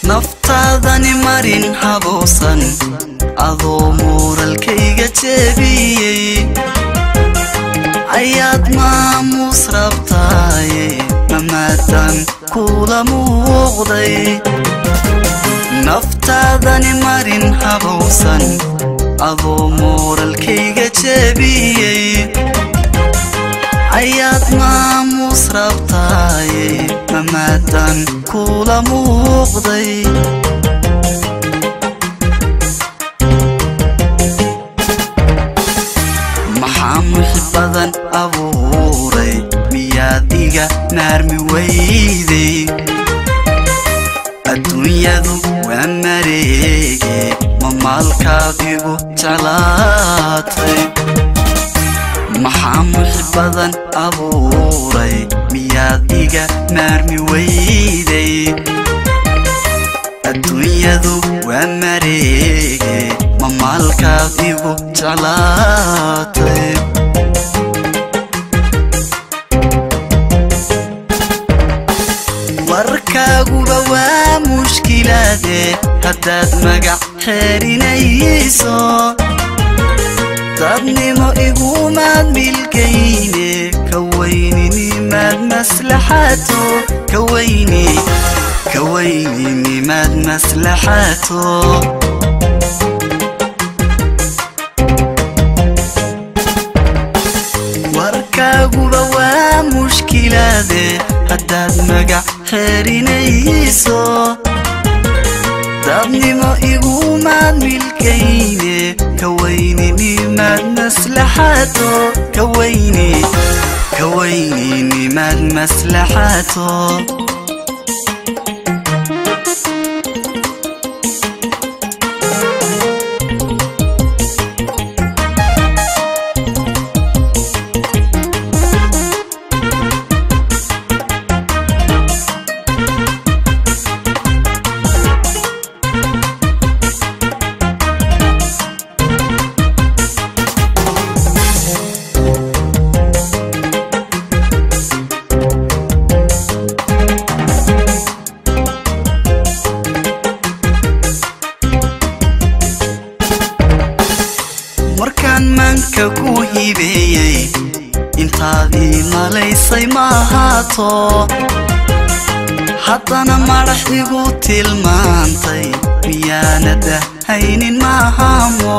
نفتادني مارين حبوسن أضو مور الكيغة تبيي عياد ما مصربتاي مماتن كولا موغدي نفتادني مارين حبوسن أضو مور الكيغة تبيي عياد ما مصربتاي مماتن كولا موغدي محبذن أبوري مياديغا نارمي ويدي الدنيا ذو ومريكي ممالكا ديغو جلاتي محبذن أبوري مياديغا نارمي ويدي الدنيا ذو ومريكي ممالكا ديغو جلاتي warkaagu waa mushkilade hadaad magac xerinayso dadnimo igumaad milkayne kawayninimaad maslaxato kawayninimaad maslaxato warkaagu waa mushkilade hadaad magac xerinayso dadnimo igumaad milkayne kawayninimaad maslaxato kawayninimaad maslaxato manka ku hibeeyay intaadii malaysay maahato haddana madax igu tilmaantay miyaanada haynin maahamo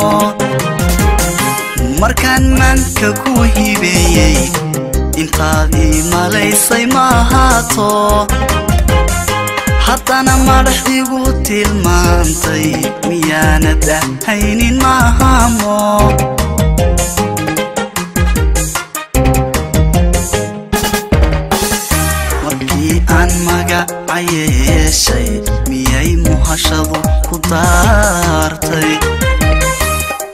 markaan manka ku hibeeyay intaadii malaysay maahato haddana madax igu tilmaantay miyaanada haynin maahamo aan magacayeshay miyay muhashadu ku daartay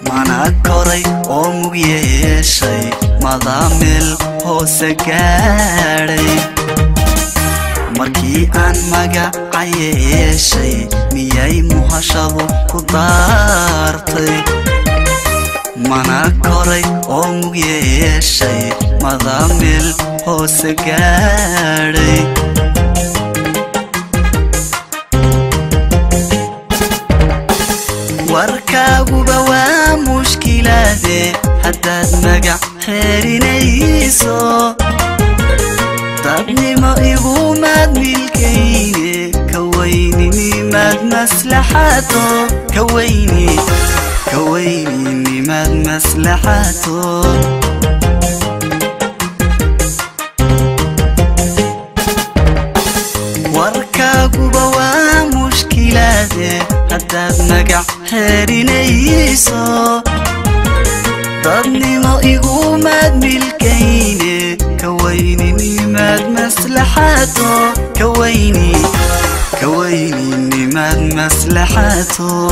mana koray oo mug yeeshay madaamil hoose gaadhay markii aan magacayeshay miyay muhashadu ku daartay mana koray oo mug yeeshay madaamil hoose gaadhay warkaagu waa mushkilade hadaad magac xerinayso dadnimo igumaad milkayne kawayninimaad maslaxato kawayninimaad maslaxato warkaagu waa mushkilade hadaad magac xerinayso dadnimo iguma مصلحته كويني نماد مصلحته